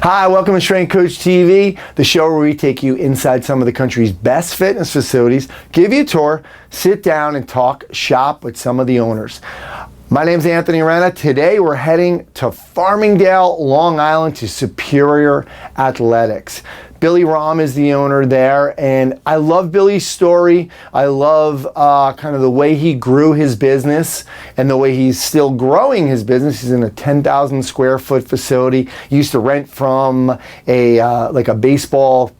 Hi, welcome to Strength Coach TV, the show where we take you inside some of the country's best fitness facilities, give you a tour, sit down and talk shop with some of the owners. My name's Anthony Renna. Today we're heading to Farmingdale, Long Island to Superior Athletics. Billy Rom is the owner there, and I love Billy's story. I love kind of the way he grew his business and the way he's still growing his business. He's in a 10,000 square foot facility. He used to rent from like a baseball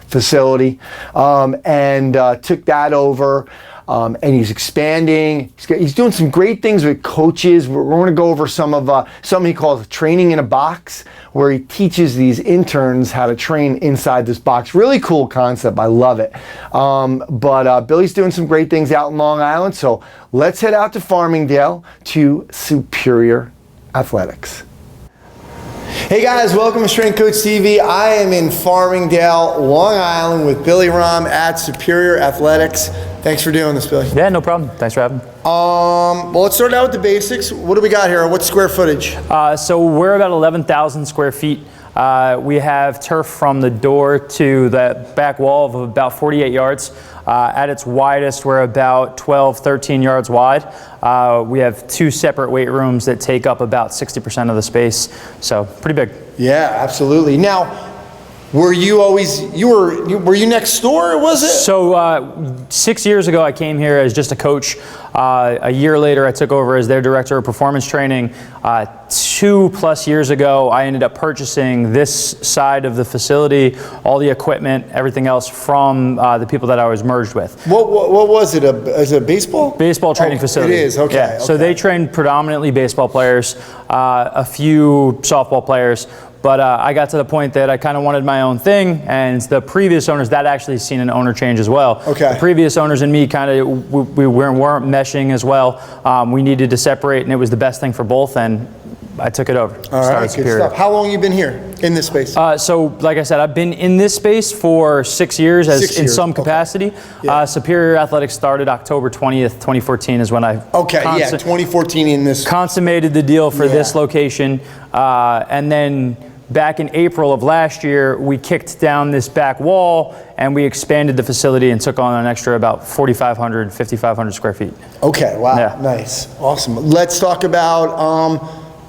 facility and took that over. And he's expanding. He's doing some great things with coaches. We're going to go over some of something he calls training in a box, where he teaches these interns how to train inside this box. Really cool concept. I love it. But Billy's doing some great things out in Long Island. So let's head out to Farmingdale to Superior Athletics. Hey guys, welcome to Strength Coach TV. I am in Farmingdale, Long Island with Billy Rom at Superior Athletics. Thanks for doing this, Billy. Yeah, no problem. Thanks for having me. Well, let's start out with the basics. What do we got here? What's square footage? So we're about 11,000 square feet. We have turf from the door to the back wall of about 48 yards. At its widest, we're about 12, 13 yards wide. We have two separate weight rooms that take up about 60% of the space, so pretty big. Yeah, absolutely. Now, were you always, were you next door, was it? So 6 years ago, I came here as just a coach. A year later, I took over as their director of performance training. 2+ years ago, I ended up purchasing this side of the facility, all the equipment, everything else from the people that I was merged with. What was it? Is it a baseball? Baseball training facility. It is, okay. Yeah. So they train predominantly baseball players, a few softball players. But I got to the point that I kind of wanted my own thing, and the previous owners, that actually seen an owner change as well. Okay. The previous owners and me kind of, we weren't meshing as well. We needed to separate, and it was the best thing for both, and I took it over. All right, good stuff. How long have you been here in this space? So, like I said, I've been in this space for 6 years in some capacity. Okay. Yeah. Superior Athletics started October 20th, 2014 is when I 2014 in this. Consummated the deal for this location, and then back in April of last year, we kicked down this back wall and we expanded the facility and took on an extra about 4,500, 5,500 square feet. Okay, wow, yeah. Nice, awesome. Let's talk about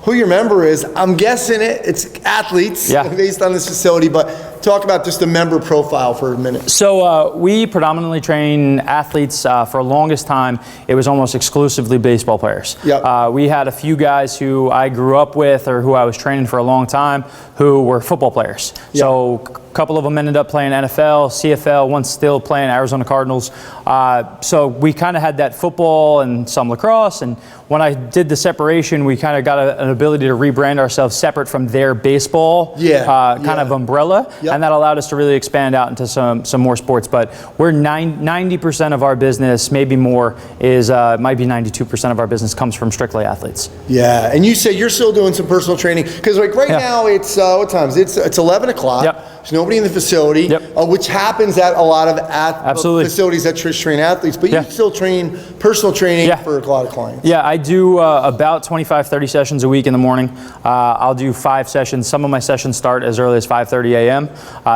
who your member is. I'm guessing it's athletes based on this facility, but talk about just the member profile for a minute. So we predominantly train athletes. For the longest time, it was almost exclusively baseball players. Yep. We had a few guys who I grew up with or who I was training for a long time who were football players. Yep. So a couple of them ended up playing NFL, CFL, one still playing Arizona Cardinals. So we kind of had that football and some lacrosse, and when I did the separation, we kind of got an ability to rebrand ourselves separate from their baseball kind of umbrella. Yep. And that allowed us to really expand out into some more sports. But we're 90% of our business, maybe more, might be 92% of our business comes from strictly athletes. Yeah, and you say you're still doing some personal training, because like right now it's, what time is it? It's 11 o'clock. Yep. There's nobody in the facility, which happens at a lot of facilities that train athletes, but you still train personal training for a lot of clients. Yeah, I do about 25, 30 sessions a week in the morning. I'll do 5 sessions. Some of my sessions start as early as 5:30 a.m.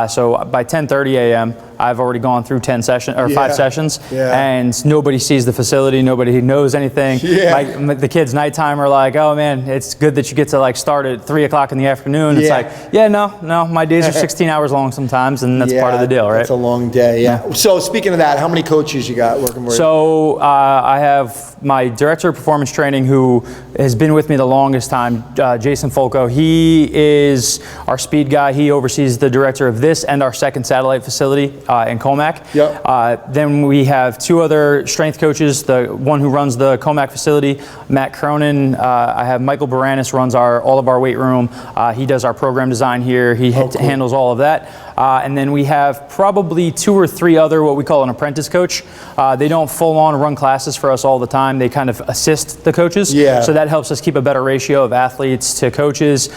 So by 10:30 a.m., I've already gone through 5 sessions, and nobody sees the facility, nobody knows anything. The kids nighttime are like, oh man, it's good that you get to like start at 3 o'clock in the afternoon. It's like, no, my days are 16 hours long sometimes, and that's part of the deal, right? It's a long day, So speaking of that, how many coaches you got working with you? So I have my director of performance training who has been with me the longest time, Jason Folco. He is our speed guy. He oversees the director of this and our second satellite facility in Comac. Then we have 2 other strength coaches, the one who runs the Comac facility, Matt Cronin. I have Michael Baranis runs all of our weight room. He does our program design here. He handles all of that. And then we have probably 2 or 3 other what we call an apprentice coach. They don't full on run classes for us all the time. They kind of assist the coaches. So that helps us keep a better ratio of athletes to coaches.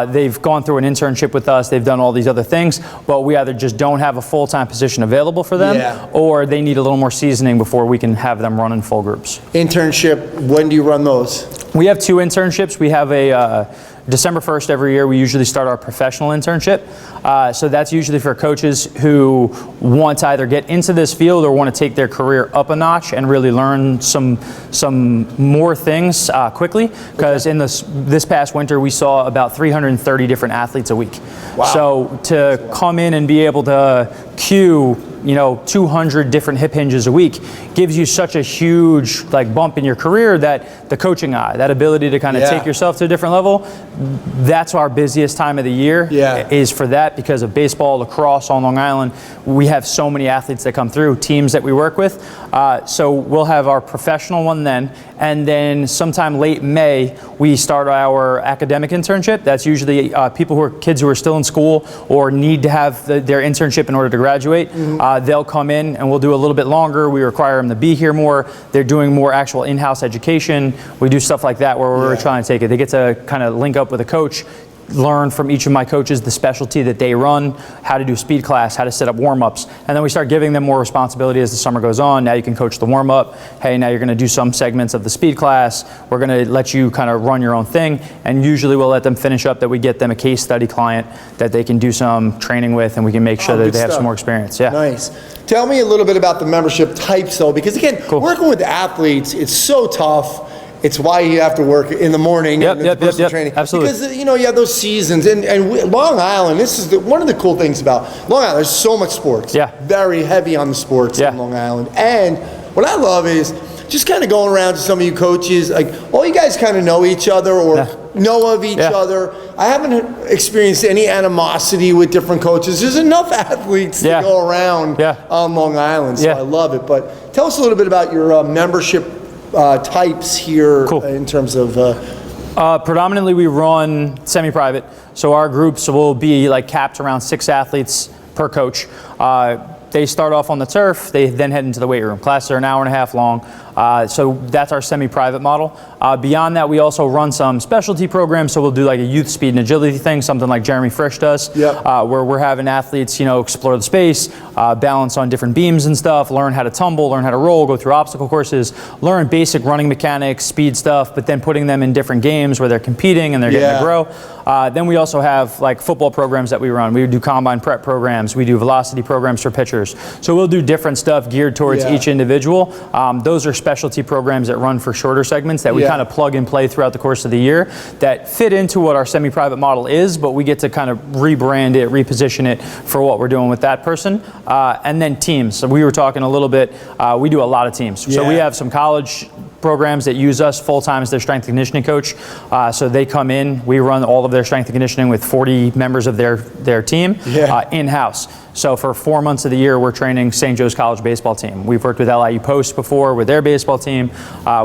They've gone through an internship with us. They've done all these other things, but we either just don't have a full-time position available for them, or they need a little more seasoning before we can have them run in full groups. Internship, when do you run those? We have 2 internships. We have a December 1st every year, we usually start our professional internship. So that's usually for coaches who want to either get into this field or want to take their career up a notch and really learn some more things quickly. Because in this past winter, we saw about 330 different athletes a week. Wow. So to come in and be able to cue 200 different hip hinges a week gives you such a huge bump in your career that the coaching eye, that ability to kind of take yourself to a different level, that's our busiest time of the year is for that, because of baseball, lacrosse on Long Island. We have so many athletes that come through, teams that we work with. So we'll have our professional one then, and then sometime late May, we start our academic internship. That's usually kids who are still in school or need to have their internship in order to graduate. They'll come in and we'll do a little bit longer. We require them to be here more. They're doing more actual in-house education. We do stuff like that where we're trying to take it. They get to kind of link up with a coach, learn from each of my coaches the specialty that they run, how to do speed class, how to set up warm-ups, and then we start giving them more responsibility as the summer goes on. Now you can coach the warm-up. Hey, now you're going to do some segments of the speed class. We're going to let you kind of run your own thing, and usually we'll let them finish up that we get them a case study client that they can do some training with, and we can make sure that they have some more experience. Yeah. Nice. Tell me a little bit about the membership types, though, because again, working with athletes, it's so tough. It's why you have to work in the morning and personal training. Absolutely. Because you have those seasons, and Long Island. This is one of the cool things about Long Island. There's so much sports. Yeah. Very heavy on the sports in Long Island. And what I love is just kind of going around to some of you coaches. All you guys kind of know each other or know of each other. I haven't experienced any animosity with different coaches. There's enough athletes to go around on Long Island, so I love it. But tell us a little bit about your membership types here in terms of predominantly we run semi-private, so our groups will be capped around 6 athletes per coach. They start off on the turf, they then head into the weight room. Classes are an hour and a half long, so that's our semi-private model. Beyond that, we also run some specialty programs, so we'll do a youth speed and agility thing, something like Jeremy Frisch does, where we're having athletes explore the space, balance on different beams and stuff, learn how to tumble, learn how to roll, go through obstacle courses, learn basic running mechanics, speed stuff, but then putting them in different games where they're competing and they're getting to grow. Then we also have football programs that we run. We do combine prep programs, we do velocity programs for pitchers. So we'll do different stuff geared towards each individual. Those are specialty programs that run for shorter segments that we kind of plug and play throughout the course of the year that fit into what our semi-private model is, but we get to kind of rebrand it, reposition it for what we're doing with that person. And then teams. So we were talking a little bit, we do a lot of teams. So we have some college programs that use us full-time as their strength and conditioning coach. So they come in, we run all of their strength and conditioning with 40 members of their team in-house. So for 4 months of the year, we're training St. Joe's College baseball team. We've worked with LIU Post before with their baseball team.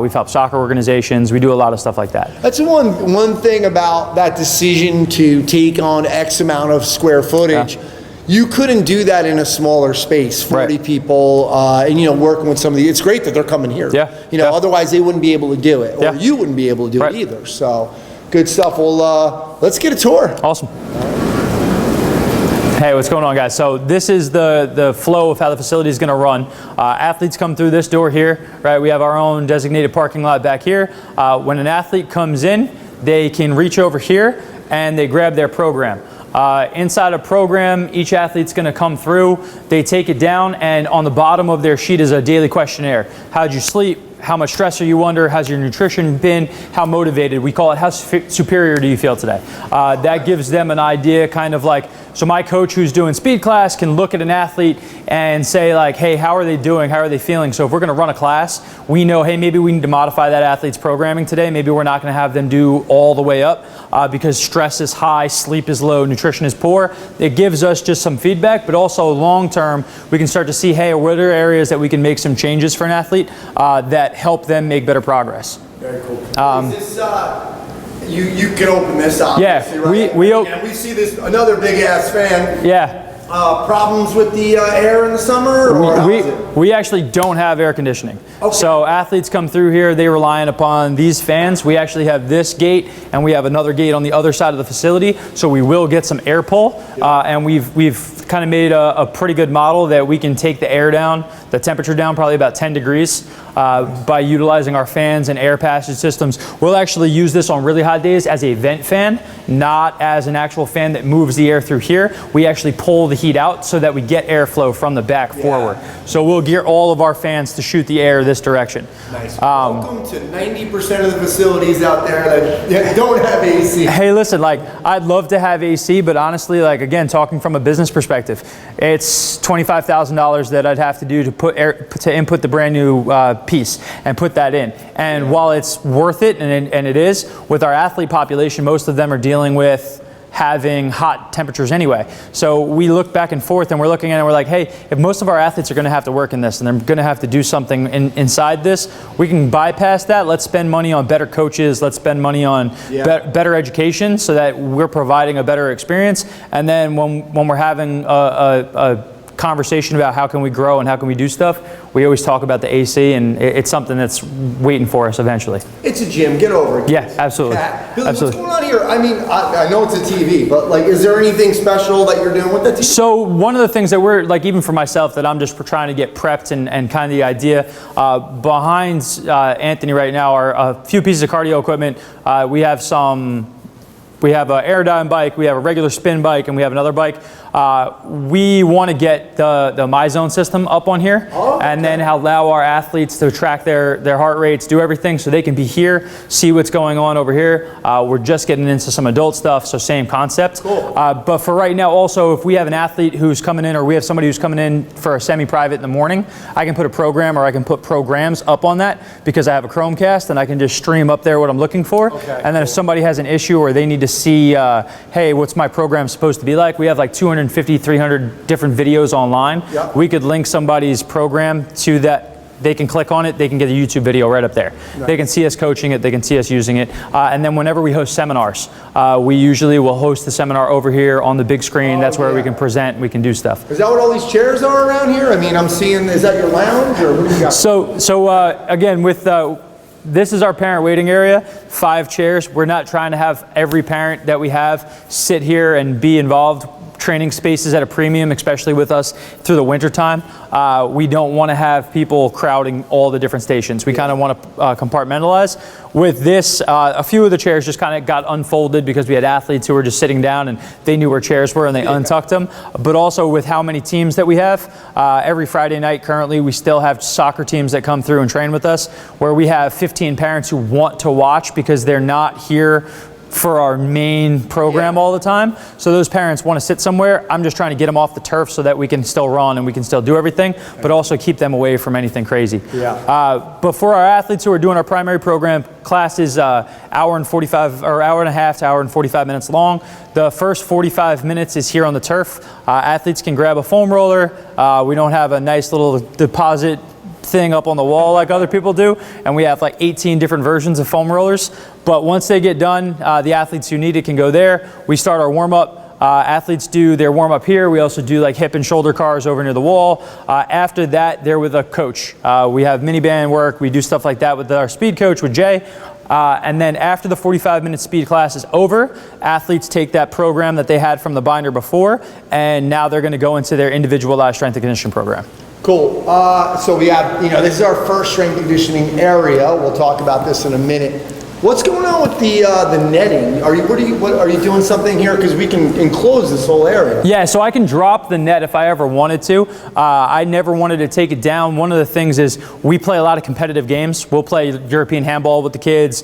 We've helped soccer organizations. We do a lot of stuff like that. That's one thing about that decision to take on X amount of square footage. You couldn't do that in a smaller space, 40 people, and working with somebody. It's great that they're coming here. Otherwise they wouldn't be able to do it, or you wouldn't be able to do it either. So, good stuff. Well, let's get a tour. Awesome. Hey, what's going on, guys? So this is the flow of how the facility is going to run. Athletes come through this door here, right? We have our own designated parking lot back here. When an athlete comes in, they can reach over here and they grab their program. Inside a program, each athlete's going to come through, they take it down, and on the bottom of their sheet is a daily questionnaire. How'd you sleep? How much stress are you under? How's your nutrition been? How motivated? We call it, how superior do you feel today? That gives them an idea, kind of so my coach who's doing speed class can look at an athlete and say hey, how are they doing? How are they feeling? So if we're going to run a class, we know, hey, maybe we need to modify that athlete's programming today. Maybe we're not going to have them do all the way up because stress is high, sleep is low, nutrition is poor. It gives us just some feedback, but also long term, we can start to see, hey, what are areas that we can make some changes for an athlete that help them make better progress. Very cool. Is this, you can open this up. We see this, another big ass fan. Problems with the air in the summer? Or we actually don't have air conditioning. So athletes come through here, they rely upon these fans. We actually have this gate and we have another gate on the other side of the facility, so we will get some air pull. And we've kind of made a pretty good model that we can take the air down, the temperature down probably about 10 degrees. by utilizing our fans and air passage systems. We'll actually use this on really hot days as a vent fan, not as an actual fan that moves the air through here. We actually pull the heat out so that we get airflow from the back forward. So we'll gear all of our fans to shoot the air this direction. Nice. Welcome to 90% of the facilities out there that don't have AC. Hey, listen, like, I'd love to have AC, but honestly, like, again, talking from a business perspective, it's $25,000 that I'd have to do to input the brand new piece and put that in. And while it's worth it, and it is, with our athlete population, most of them are dealing with having hot temperatures anyway. So we look back and forth and we're looking at it and we're like, hey, if most of our athletes are going to have to work in this and they're going to have to do something inside this, we can bypass that. Let's spend money on better coaches. Let's spend money on better education so that we're providing a better experience. And then when we're having a conversation about how can we grow and how can we do stuff, we always talk about the AC, and it's something that's waiting for us eventually. It's a gym, get over it. Yeah, absolutely. Billy, what's going on here? I mean, I know it's a TV, but like, is there anything special that you're doing with the TV? So one of the things that we're, like, even for myself, that I'm just trying to get prepped and kind of the idea behind Anthony right now are a few pieces of cardio equipment. We have an Aerodyne bike, we have a regular spin bike, and we have another bike. We want to get the MyZone system up on here, and then allow our athletes to track their heart rates, do everything so they can be here, see what's going on over here. We're just getting into some adult stuff, so same concept. Cool. But for right now, also, if we have an athlete who's coming in, or we have somebody who's coming in for a semi-private in the morning, I can put a program, or I can put programs up on that because I have a Chromecast, and I can just stream up there what I'm looking for. Okay, and then if somebody has an issue or they need to see, hey, what's my program supposed to be like? We have like 250, 300 different videos online. Yep. We could link somebody's program to that. They can click on it, they can get a YouTube video right up there. Right. They can see us coaching it, they can see us using it. And then whenever we host seminars, we usually will host the seminar over here on the big screen. That's where we can present, we can do stuff. Is that what all these chairs are around here? I mean, I'm seeing, is that your lounge, or what do you got? So again, with this is our parent waiting area, 5 chairs. We're not trying to have every parent that we have sit here and be involved. Training spaces at a premium, especially with us through the winter time. We don't want to have people crowding all the different stations. We kind of want to compartmentalize. With this, a few of the chairs just kind of got unfolded because we had athletes who were just sitting down and they knew where chairs were and they untucked them. But also with how many teams that we have, every Friday night currently we still have soccer teams that come through and train with us, where we have 15 parents who want to watch because they're not here for our main program all the time. So those parents want to sit somewhere. I'm just trying to get them off the turf so that we can still run and we can still do everything, but also keep them away from anything crazy. But for our athletes who are doing our primary program, class is hour and a half to hour and 45 minutes long. The first 45 minutes is here on the turf. Athletes can grab a foam roller. We don't have a nice little deposit thing up on the wall like other people do, and we have like 18 different versions of foam rollers. But once they get done, the athletes who need it can go there. We start our warm-up. Athletes do their warm-up here. We also do like hip and shoulder cars over near the wall. After that, they're with a coach. We have mini band work. We do stuff like that with our speed coach, with Jay. And then after the 45-minute speed class is over, athletes take that program that they had from the binder before, and now they're going to go into their individualized strength and conditioning program. Cool. So we have, this is our first strength and conditioning area. We'll talk about this in a minute. What's going on with the netting? Are you doing something here? Because we can enclose this whole area. Yeah, so I can drop the net if I ever wanted to. I never wanted to take it down. One of the things is we play a lot of competitive games. We'll play European handball with the kids.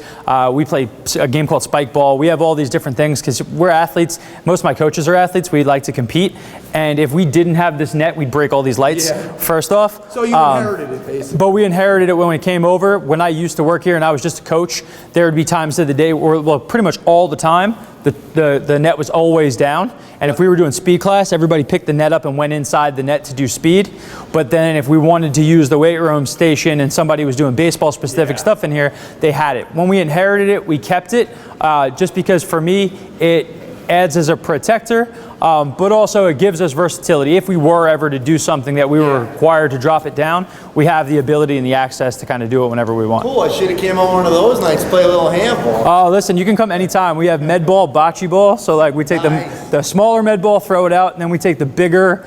We play a game called spike ball. We have all these different things because we're athletes. Most of my coaches are athletes. We like to compete. And if we didn't have this net, we'd break all these lights, first off. So you inherited it, basically. But we inherited it when we came over. When I used to work here and I was just a coach, there would be times of the day, or well, pretty much all the time, the net was always down. And if we were doing speed class, everybody picked the net up and went inside the net to do speed. But then if we wanted to use the weight room station and somebody was doing baseball specific stuff in here, they had it. When we inherited it, we kept it, just because for me, it adds as a protector, but also it gives us versatility. If we were ever to do something that we were required to drop it down, we have the ability and the access to kind of do it whenever we want. Cool, I should have came on one of those nights, play a little handball. Oh, listen, you can come anytime. We have med ball, bocce ball, so like we take the smaller med ball, throw it out, and then we take the bigger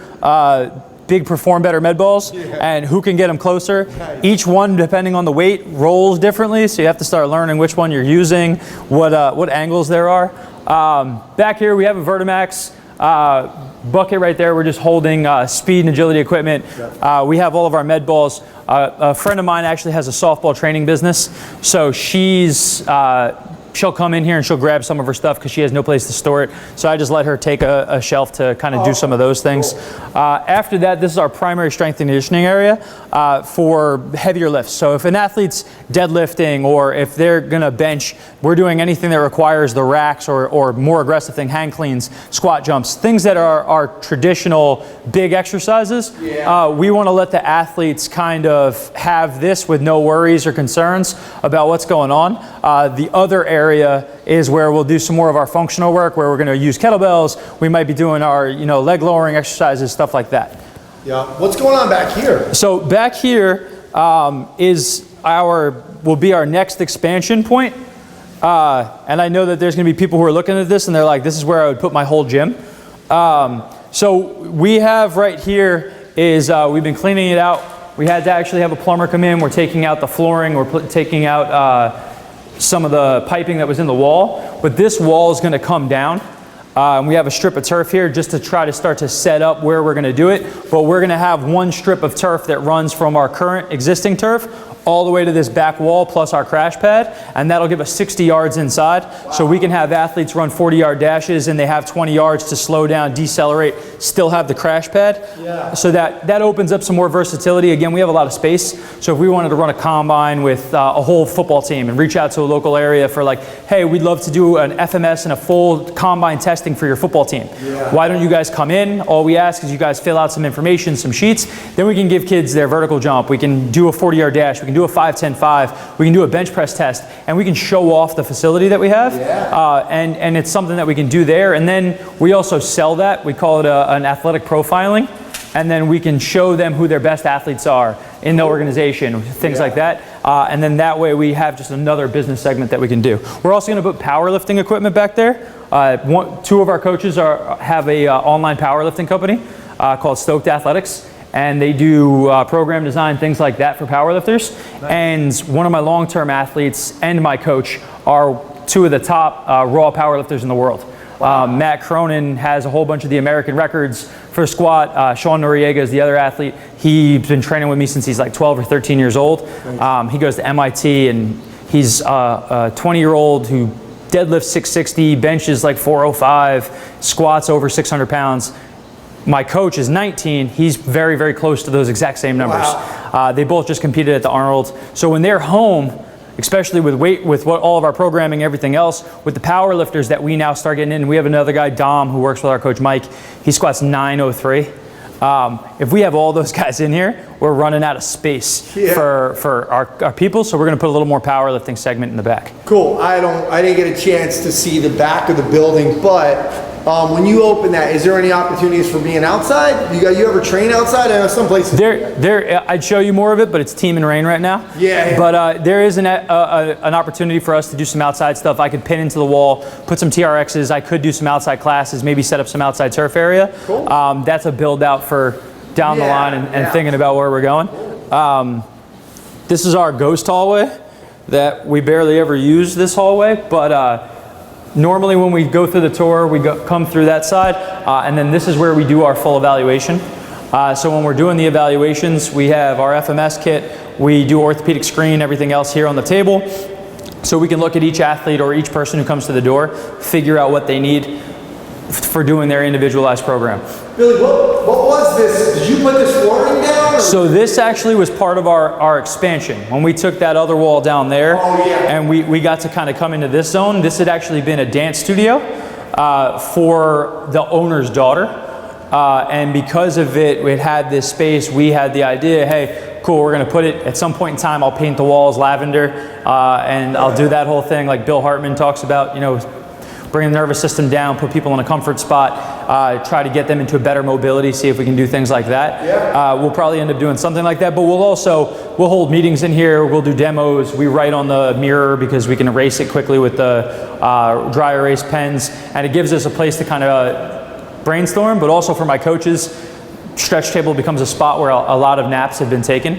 big Perform Better med balls, and who can get them closer. Nice. Each one, depending on the weight, rolls differently, so you have to start learning which one you're using, what angles there are. Back here we have a Vertimax bucket right there. We're just holding speed and agility equipment. We have all of our med balls. A friend of mine actually has a softball training business, so she'll come in here and she'll grab some of her stuff because she has no place to store it. So I just let her take a shelf to kind of do some of those things. Cool. After that, this is our primary strength and conditioning area for heavier lifts. So if an athlete's deadlifting or if they're gonna bench, we're doing anything that requires the racks or more aggressive thing, hang cleans, squat jumps, things that are traditional big exercises. We wanna let the athletes kind of have this with no worries or concerns about what's going on. The other area is where we'll do some more of our functional work, where we're going to use kettlebells. We might be doing our, leg lowering exercises, stuff like that. Yeah. What's going on back here? So back here will be our next expansion point. And I know that there's going to be people who are looking at this and they're like, this is where I would put my whole gym. So we have right here is we've been cleaning it out. We had to actually have a plumber come in. We're taking out the flooring. We're taking out some of the piping that was in the wall, but this wall is going to come down. We have a strip of turf here just to try to start to set up where we're going to do it, but we're going to have one strip of turf that runs from our current existing turf all the way to this back wall plus our crash pad, and that'll give us 60 yards inside. Wow. So we can have athletes run 40-yard dashes and they have 20 yards to slow down, decelerate, still have the crash pad. Yeah. So that opens up some more versatility. Again, we have a lot of space, so if we wanted to run a combine with a whole football team and reach out to a local area for like, hey, we'd love to do an FMS and a full combine testing for your football team. Yeah. Why don't you guys come in? All we ask is you guys fill out some information, some sheets, then we can give kids their vertical jump. We can do a 40-yard dash. We can do a 5-10-5. We can do a bench press test, and we can show off the facility that we have. Yeah. And it's something that we can do there. And then we also sell that. We call it an athletic profiling. And then we can show them who their best athletes are in the organization, things like that. And then that way we have just another business segment that we can do. We're also going to put powerlifting equipment back there. Two of our coaches have a online powerlifting company called Stoked Athletics. And they do program design, things like that for powerlifters. Nice. And one of my long-term athletes and my coach are two of the top raw powerlifters in the world. Wow. Matt Cronin has a whole bunch of the American records for squat. Sean Noriega is the other athlete. He's been training with me since he's like 12 or 13 years old. He goes to MIT, and he's a 20-year-old who deadlifts 660, benches like 405, squats over 600 pounds. My coach is 19. He's very, very close to those exact same numbers. Wow. They both just competed at the Arnold. So when they're home, especially with weight, with what all of our programming, everything else, with the power lifters that we now start getting in, we have another guy, Dom, who works with our coach Mike. He squats 903. If we have all those guys in here, we're running out of space for our people, so we're going to put a little more powerlifting segment in the back. Cool. I didn't get a chance to see the back of the building, but when you open that, is there any opportunities for being outside? You ever train outside? I know some places. I'd show you more of it, but it's team and rain right now. Yeah. But there is an opportunity for us to do some outside stuff. I could pin into the wall, put some TRXs. I could do some outside classes, maybe set up some outside turf area. Cool. That's a build out for down the line and thinking about where we're going. This is our ghost hallway that we barely ever use this hallway, but normally when we go through the tour, we come through that side, and then this is where we do our full evaluation. So when we're doing the evaluations, we have our FMS kit, we do orthopedic screen, everything else here on the table. So we can look at each athlete or each person who comes to the door, figure out what they need for doing their individualized program. Billy, what was this? Did you put this flooring down? Or? So this actually was part of our expansion. When we took that other wall down there, and we got to kind of come into this zone, this had actually been a dance studio for the owner's daughter. And because of it had this space, we had the idea, hey, cool, we're gonna put it, at some point in time, I'll paint the walls lavender, and I'll do that whole thing like Bill Hartman talks about, bring the nervous system down, put people in a comfort spot, try to get them into a better mobility, see if we can do things like that. Yeah. We'll probably end up doing something like that, but we'll hold meetings in here, we'll do demos, we write on the mirror because we can erase it quickly with the dry erase pens, and it gives us a place to kind of brainstorm, but also for my coaches, stretch table becomes a spot where a lot of naps have been taken,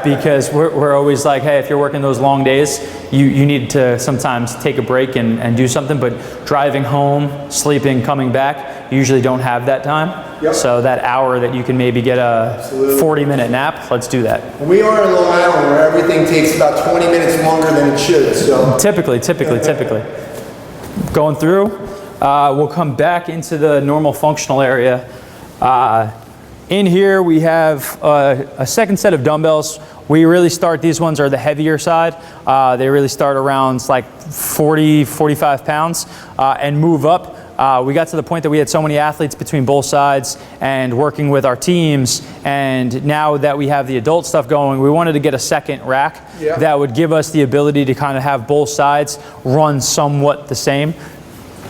because we're always like, hey, if you're working those long days, you need to sometimes take a break and do something. But driving home, sleeping, coming back, you usually don't have that time. So that hour that you can maybe get a 40-minute nap, let's do that. We are in Long Island where everything takes about 20 minutes longer than it should. So typically. Going through, we'll come back into the normal functional area. In here we have a second set of dumbbells. We really start, these ones are the heavier side. They really start around like 40, 45 pounds and move up. We got to the point that we had so many athletes between both sides and working with our teams, and now that we have the adult stuff going, we wanted to get a second rack that would give us the ability to kind of have both sides run somewhat the same.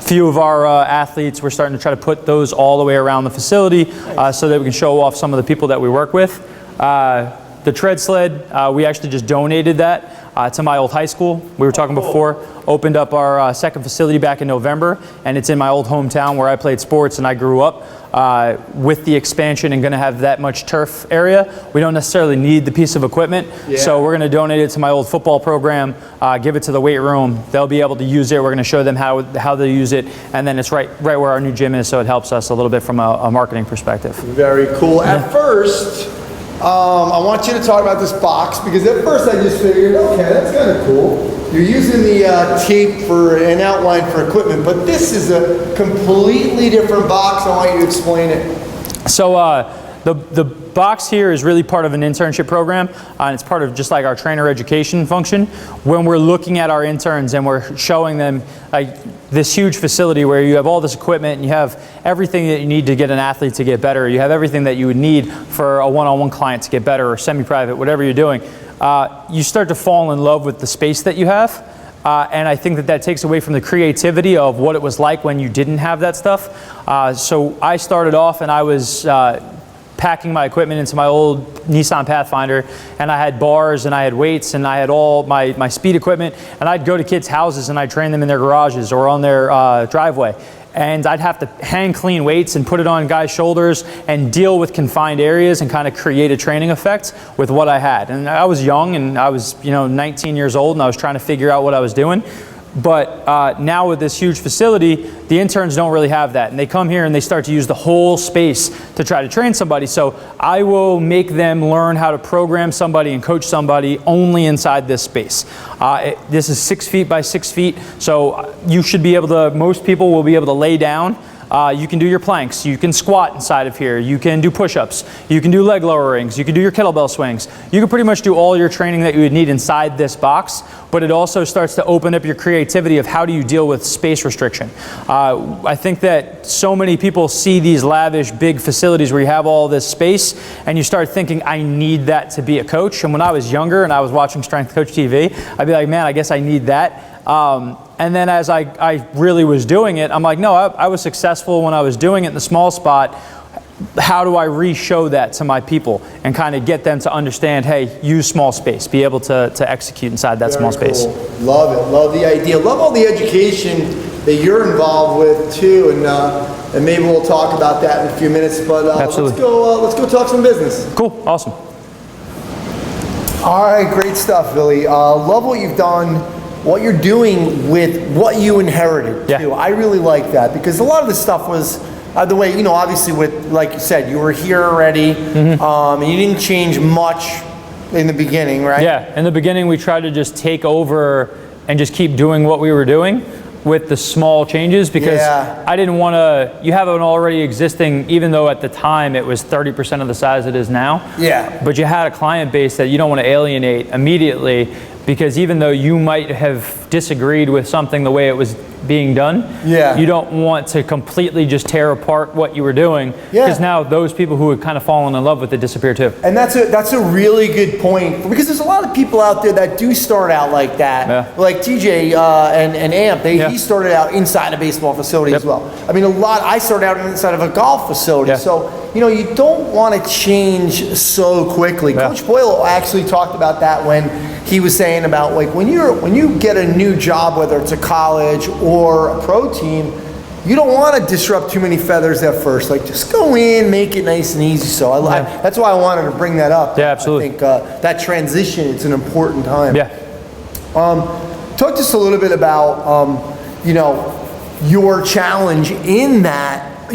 Few of our athletes, we're starting to try to put those all the way around the facility so that we can show off some of the people that we work with. The tread sled, we actually just donated that to my old high school. We were talking before, opened up our second facility back in November, and it's in my old hometown where I played sports and I grew up. With the expansion and gonna have that much turf area, we don't necessarily need the piece of equipment. So we're gonna donate it to my old football program, give it to the weight room. They'll be able to use it. We're gonna show them how they use it. And then it's right where our new gym is, so it helps us a little bit from a marketing perspective. Very cool. At first, I want you to talk about this box, because at first I just figured, okay, that's kind of cool. You're using the tape for an outline for equipment, but this is a completely different box. I want you to explain it. So the box here is really part of an internship program, and it's part of just like our trainer education function. When we're looking at our interns and we're showing them like this huge facility where you have all this equipment and you have everything that you need to get an athlete to get better, you have everything that you would need for a one-on-one client to get better, or semi-private, whatever you're doing, you start to fall in love with the space that you have. And I think that takes away from the creativity of what it was like when you didn't have that stuff. So I started off and I was packing my equipment into my old Nissan Pathfinder, and I had bars and I had weights and I had all my speed equipment, and I'd go to kids' houses and I'd train them in their garages or on their driveway. And I'd have to hang clean weights and put it on guys' shoulders and deal with confined areas and kind of create a training effect with what I had. And I was young, and I was 19 years old, and I was trying to figure out what I was doing. But now with this huge facility, the interns don't really have that. And they come here and they start to use the whole space to try to train somebody. So I will make them learn how to program somebody and coach somebody only inside this space. This is 6 feet by 6 feet. So you should be able to, most people will be able to lay down. You can do your planks, you can squat inside of here, you can do push-ups, you can do leg lowerings, you can do your kettlebell swings. You can pretty much do all your training that you would need inside this box, but it also starts to open up your creativity of how do you deal with space restriction. I think that so many people see these lavish big facilities where you have all this space and you start thinking, I need that to be a coach. And when I was younger and I was watching Strength Coach TV, I'd be like, man, I guess I need that. And then as I really was doing it, I'm like, no, I was successful when I was doing it in the small spot. How do I re-show that to my people and kind of get them to understand, hey, use small space, be able to execute inside that small space. Cool. Love it, love the idea. Love all the education that you're involved with too, and maybe we'll talk about that in a few minutes, but let's go talk some business. Cool, awesome. All right, great stuff, Billy. Love what you've done. What you're doing with what you inherited too. I really like that, because a lot of this stuff was the way, obviously with, like you said, you were here already, and you didn't change much in the beginning, right? Yeah, in the beginning we tried to just take over and just keep doing what we were doing with the small changes, because I didn't want to, you have an already existing, even though at the time it was 30% of the size it is now. But you had a client base that you don't want to alienate immediately, because even though you might have disagreed with something the way it was being done, you don't want to completely just tear apart what you were doing, because now those people who had kind of fallen in love with it disappear too. And that's a really good point, because there's a lot of people out there that do start out like that. Like TJ and Amp, he started out inside a baseball facility as well. I mean, I started out inside of a golf facility. So, you don't want to change so quickly. Coach Boyle actually talked about that when he was saying about, like, when you get a new job, whether it's a college or a pro team, you don't want to disrupt too many feathers at first. Like, just go in, make it nice and easy. So that's why I wanted to bring that up. Yeah, absolutely. I think that transition, it's an important time. Yeah. Talk just a little bit about, your challenge in that,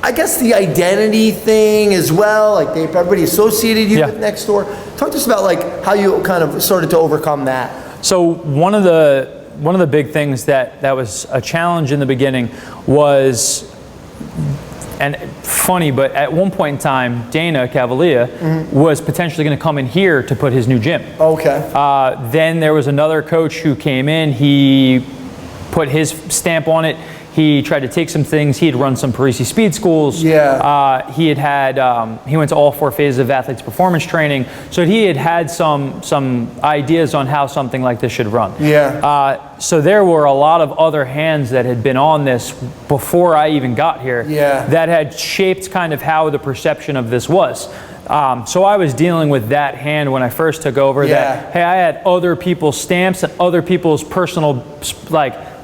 I guess the identity thing as well, like everybody associated you with Nextdoor. Talk to us about like how you kind of started to overcome that. So one of the big things that was a challenge in the beginning was, and funny, but at one point in time, Dana Cavalier was potentially going to come in here to put his new gym. Okay. Then there was another coach who came in. He put his stamp on it. He tried to take some things. He had run some Parisi speed schools. Yeah. He went to all 4 phases of athletes performance training. So he had some ideas on how something like this should run. Yeah. So there were a lot of other hands that had been on this before I even got here. Yeah. That had shaped kind of how the perception of this was. So I was dealing with that hand when I first took over. That, hey, I had other people's stamps and other people's personal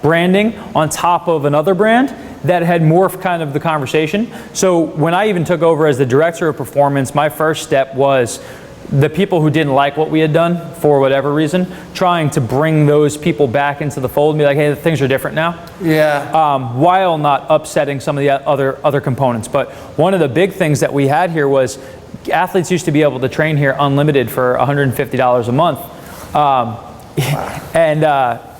branding on top of another brand that had morphed kind of the conversation. So when I even took over as the director of performance, my first step was the people who didn't like what we had done for whatever reason, trying to bring those people back into the fold and be like, hey, things are different now. Yeah. While not upsetting some of the other components. But one of the big things that we had here was athletes used to be able to train here unlimited for $150 a month.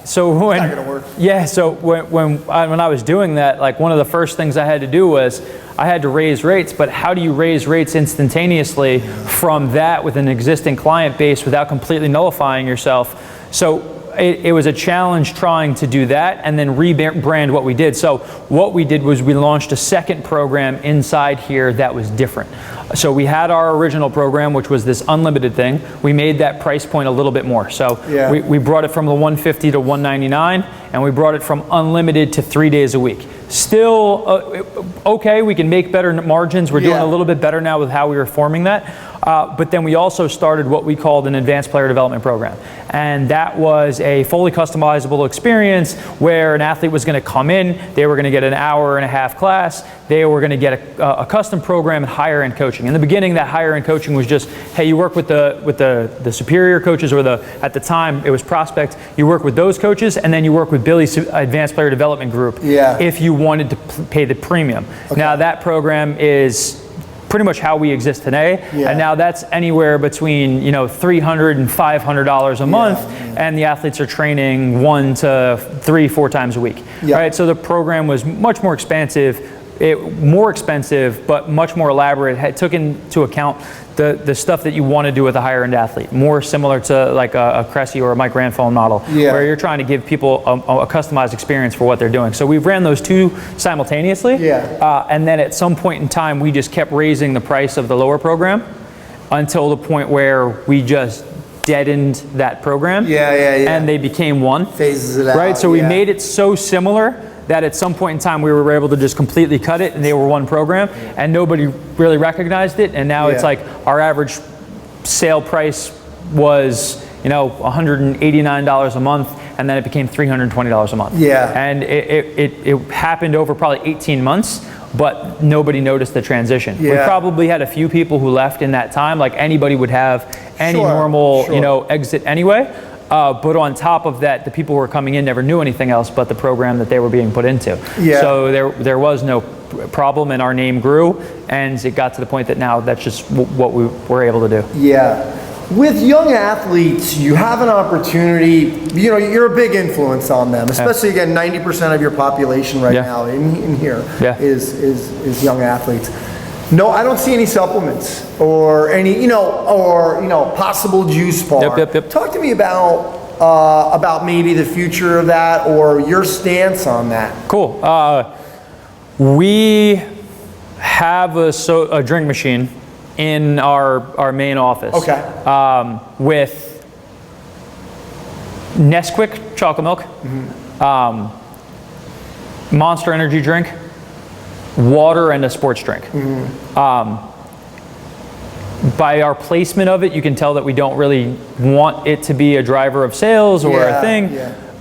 So when, not gonna work. Yeah, so when I was doing that, like one of the first things I had to do was I had to raise rates, but how do you raise rates instantaneously from that with an existing client base without completely nullifying yourself? So it was a challenge trying to do that and then rebrand what we did. So what we did was we launched a second program inside here that was different. So we had our original program, which was this unlimited thing. We made that price point a little bit more. So we brought it from the $150 to $199, and we brought it from unlimited to 3 days a week. Still okay, we can make better margins. We're doing a little bit better now with how we were forming that. But then we also started what we called an advanced player development program. And that was a fully customizable experience where an athlete was going to come in, they were going to get an hour-and-a-half class, they were going to get a custom program and higher-end coaching. In the beginning, that higher-end coaching was just, hey, you work with the superior coaches, or at the time it was prospect, you work with those coaches, and then you work with Billy's advanced player development group if you wanted to pay the premium. Okay. Now that program is pretty much how we exist today, and now that's anywhere between $300 and $500 a month, and the athletes are training 1 to 3, 4 times a week. Right? So the program was much more expansive, more expensive, but much more elaborate. It took into account the stuff that you want to do with a higher end athlete, more similar to like a Cressy or a Mike Ranfone model, where you're trying to give people a customized experience for what they're doing. So we've ran those two simultaneously, and then at some point in time, we just kept raising the price of the lower program until the point where we just deadened that program, and they became one. Phases it out, right? So we made it so similar that at some point in time we were able to just completely cut it, and they were one program, and nobody really recognized it. And now it's like our average sale price was $189 a month, and then it became $320 a month. And it happened over probably 18 months, but nobody noticed the transition. We probably had a few people who left in that time, like anybody would have any normal exit anyway. But on top of that, the people who were coming in never knew anything else but the program that they were being put into. So there was no problem, and our name grew, and it got to the point that now that's just what we were able to do. With young athletes, you have an opportunity, you're a big influence on them, especially again, 90% of your population right now in here is young athletes. No, I don't see any supplements or any, possible juice bar. Talk to me about maybe the future of that or your stance on that. Cool. We have a drink machine in our main office. With Nesquik chocolate milk, Monster energy drink, water, and a sports drink. By our placement of it, you can tell that we don't really want it to be a driver of sales or a thing,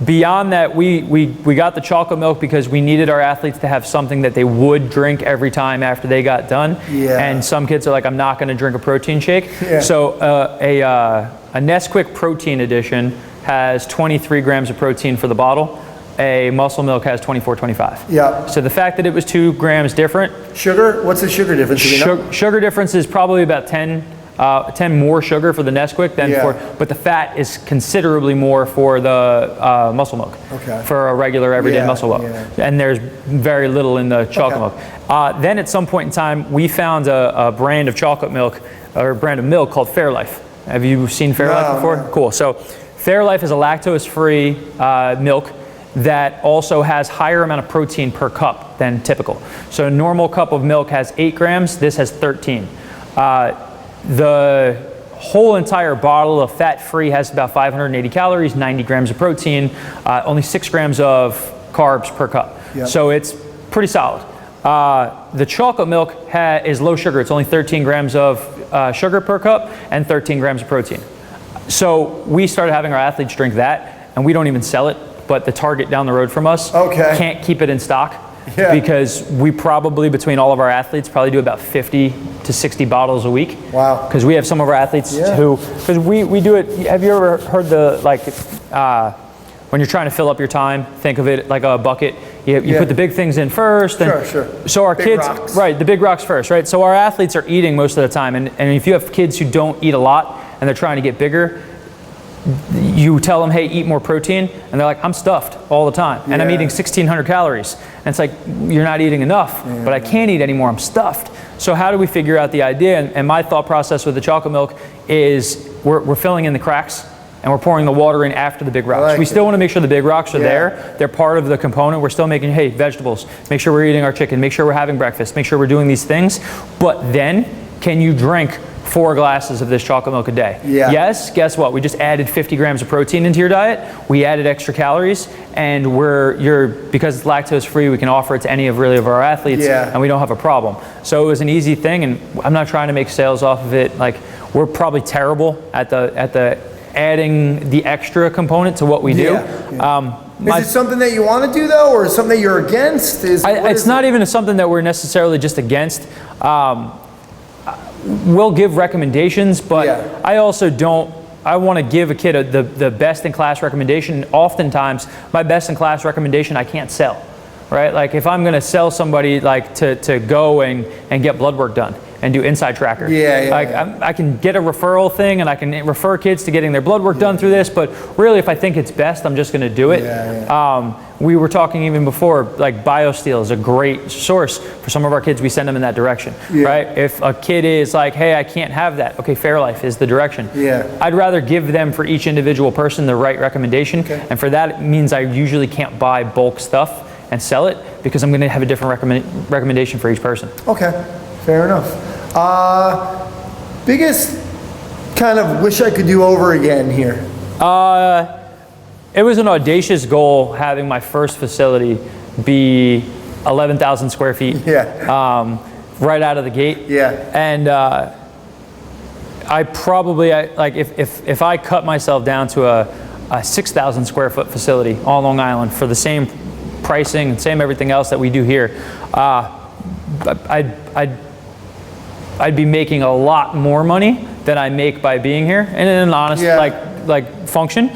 Beyond that, we got the chocolate milk because we needed our athletes to have something that they would drink every time after they got done. Yeah. And some kids are like, I'm not going to drink a protein shake. Yeah. So a Nesquik protein edition has 23 grams of protein for the bottle. A Muscle Milk has 24, 25. Yeah. So the fact that it was 2 grams different. Sugar? What's the sugar difference? Sugar difference is probably about 10 more sugar for the Nesquik than but the fat is considerably more for the Muscle Milk. Okay. For a regular everyday Muscle Milk. Yeah. And there's very little in the chocolate milk. Then at some point in time, we found a brand of chocolate milk, or a brand of milk called Fairlife. Have you seen Fairlife before? No. Cool. So Fairlife is a lactose-free milk that also has higher amount of protein per cup than typical. So a normal cup of milk has 8 grams, this has 13. The whole entire bottle of fat-free has about 580 calories, 90 grams of protein, only 6 grams of carbs per cup. Yep. So it's pretty solid. The chocolate milk is low sugar. It's only 13 grams of sugar per cup and 13 grams of protein. So we started having our athletes drink that, and we don't even sell it, but the Target down the road from us can't keep it in stock because we probably, between all of our athletes, probably do about 50 to 60 bottles a week. Wow. Because we have some of our athletes who, because we do it, have you ever heard the, like, when you're trying to fill up your time, think of it like a bucket. You put the big things in first. Sure. So our big kids, rocks. right, the big rocks first, right? So our athletes are eating most of the time. And if you have kids who don't eat a lot and they're trying to get bigger, you tell them, hey, eat more protein, and they're like, I'm stuffed all the time, and I'm eating 1,600 calories. And it's like, you're not eating enough, but I can't eat anymore, I'm stuffed. So how do we figure out the idea? And my thought process with the chocolate milk is we're filling in the cracks, and we're pouring the water in after the big rocks. We still want to make sure the big rocks are there. They're part of the component. We're still making, hey, vegetables, make sure we're eating our chicken, make sure we're having breakfast, make sure we're doing these things. But then, can you drink 4 glasses of this chocolate milk a day? Yes, guess what? We just added 50 grams of protein into your diet. We added extra calories, and because it's lactose free, we can offer it to any of our athletes, and we don't have a problem. So it was an easy thing, and I'm not trying to make sales off of it. Like, we're probably terrible at the adding the extra component to what we do. Is it something that you want to do though, or something that you're against? It's not even something that we're necessarily just against. We'll give recommendations, but I also don't. I want to give a kid the best in class recommendation. Oftentimes, my best in class recommendation I can't sell, right? Like if I'm going to sell somebody like to go and get blood work done and do Inside Tracker, I can get a referral thing and I can refer kids to getting their blood work done through this. But really, if I think it's best, I'm just going to do it. We were talking even before, like BioSteel is a great source for some of our kids. We send them in that direction, right? If a kid is like, hey, I can't have that, okay, Fairlife is the direction. I'd rather give them for each individual person the right recommendation, and for that it means I usually can't buy bulk stuff and sell it because I'm going to have a different recommendation for each person. Okay, fair enough. Biggest kind of wish I could do over again here? It was an audacious goal having my first facility be 11,000 square feet right out of the gate. And I probably, like if I cut myself down to a 6,000 square foot facility on Long Island for the same pricing and same everything else that we do here, I'd be making a lot more money than I make by being here, and in an honest like function.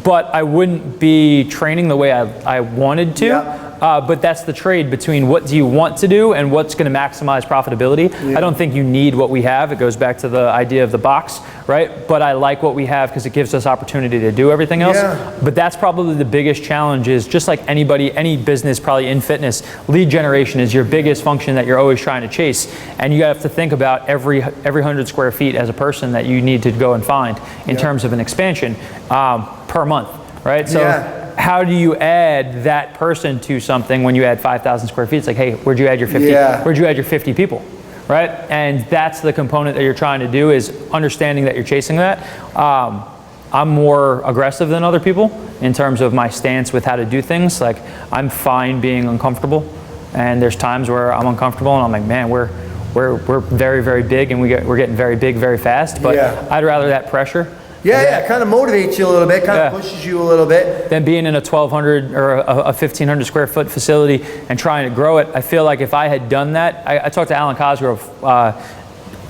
But I wouldn't be training the way I wanted to. But that's the trade between what do you want to do and what's going to maximize profitability. I don't think you need what we have. It goes back to the idea of the box, right? But I like what we have because it gives us opportunity to do everything else. But that's probably the biggest challenge is just like anybody, any business probably in fitness, lead generation is your biggest function that you're always trying to chase. And you have to think about every 100 square feet as a person that you need to go and find in terms of an expansion per month, right? So how do you add that person to something when you add 5,000 square feet? It's like, hey, where'd you add your 50? Where'd you add your 50 people, right? And that's the component that you're trying to do is understanding that you're chasing that. I'm more aggressive than other people in terms of my stance with how to do things. Like I'm fine being uncomfortable, and there's times where I'm uncomfortable and I'm like, man, we're very, very big and we're getting very big very fast. But I'd rather that pressure Yeah, kind of motivates you a little bit, kind of pushes you a little bit. Then being in a 1,200 or a 1,500 square foot facility and trying to grow it, I feel like if I had done that, I talked to Alan Cosgrove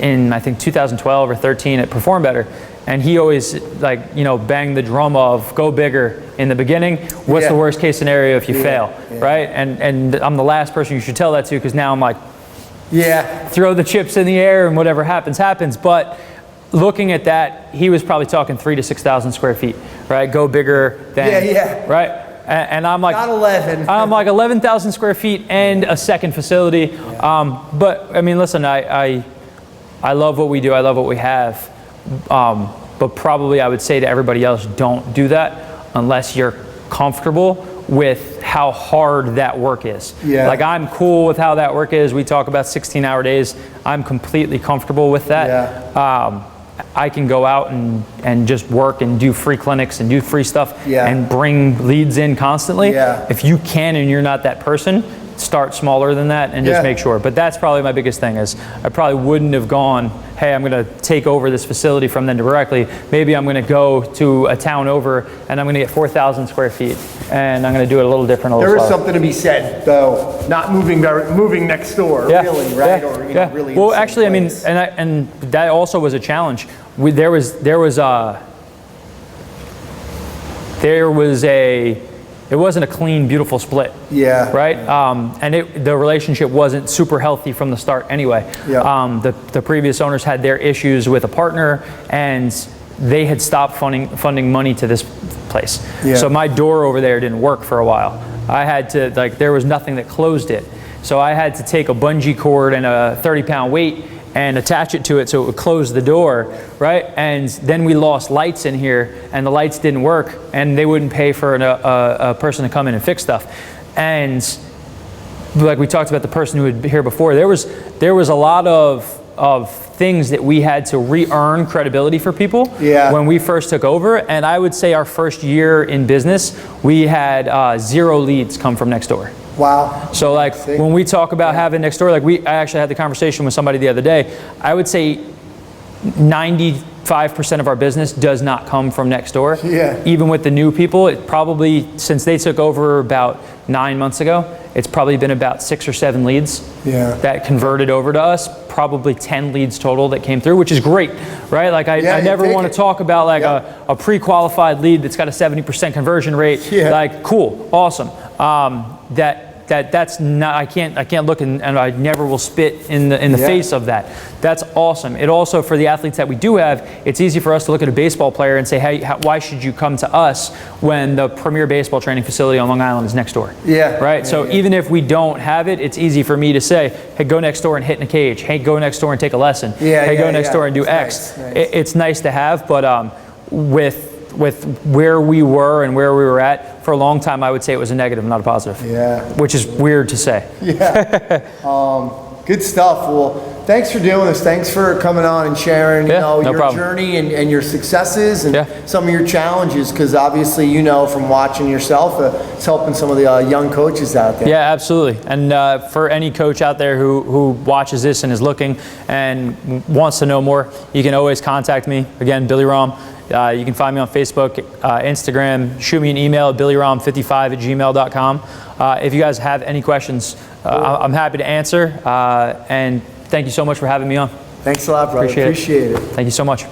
in I think 2012 or 13 at Perform Better, and he always banged the drum of go bigger in the beginning. What's the worst case scenario if you fail, right? And I'm the last person you should tell that to, because now I'm like, throw the chips in the air and whatever happens, happens. But looking at that, he was probably talking 3,000 to 6,000 square feet, right? Go bigger than, right? And I'm like, not 11. I'm like 11,000 square feet and a second facility. But I mean, listen, I love what we do. I love what we have. But probably I would say to everybody else, don't do that unless you're comfortable with how hard that work is. Like, I'm cool with how that work is. We talk about 16-hour days. I'm completely comfortable with that. I can go out and just work and do free clinics and do free stuff and bring leads in constantly. If you can and you're not that person, start smaller than that and just make sure. But that's probably my biggest thing, is I probably wouldn't have gone, hey, I'm going to take over this facility from them directly. Maybe I'm going to go to a town over and I'm going to get 4,000 square feet and I'm going to do it a little different. There is something to be said, though, not moving next door, really, right? Or really. Well, actually, I mean, and that also was a challenge. There was a. It wasn't a clean, beautiful split. Right? And the relationship wasn't super healthy from the start anyway. The previous owners had their issues with a partner, and they had stopped funding money to this place. So my door over there didn't work for a while. I had to, there was nothing that closed it. So I had to take a bungee cord and a 30-pound weight and attach it to it so it would close the door, right? And then we lost lights in here, and the lights didn't work, and they wouldn't pay for a person to come in and fix stuff. And like we talked about the person who had been here before, there was a lot of things that we had to re-earn credibility for people when we first took over. And I would say our first year in business, we had 0 leads come from next door. Wow. So when we talk about having next door, I actually had the conversation with somebody the other day. I would say 95% of our business does not come from next door. Even with the new people, it probably, since they took over about 9 months ago, it's probably been about 6 or 7 leads that converted over to us. Probably 10 leads total that came through, which is great, right? I never want to talk about a pre-qualified lead that's got a 70% conversion rate. Cool, awesome. That's not, I can't look and I never will spit in the face of that. That's awesome. It also, for the athletes that we do have, it's easy for us to look at a baseball player and say, hey, why should you come to us when the premier baseball training facility on Long Island is next door? Right? So even if we don't have it, it's easy for me to say, hey, go next door and hit in a cage. Hey, go next door and take a lesson. Hey, go next door and do X. Nice. It's nice to have, but with where we were and where we were at, for a long time, I would say it was a negative, not a positive. Which is weird to say. Good stuff. Well, thanks for doing this. Thanks for coming on and sharing your journey and your successes and some of your challenges, because obviously from watching yourself, it's helping some of the young coaches out there. Yeah, absolutely. And for any coach out there who watches this and is looking and wants to know more, you can always contact me. Again, Billy Rom. You can find me on Facebook, Instagram, shoot me an email at billyrom55@gmail.com. If you guys have any questions, I'm happy to answer. And thank you so much for having me on. Thanks a lot, brother. Appreciate it. Thank you so much.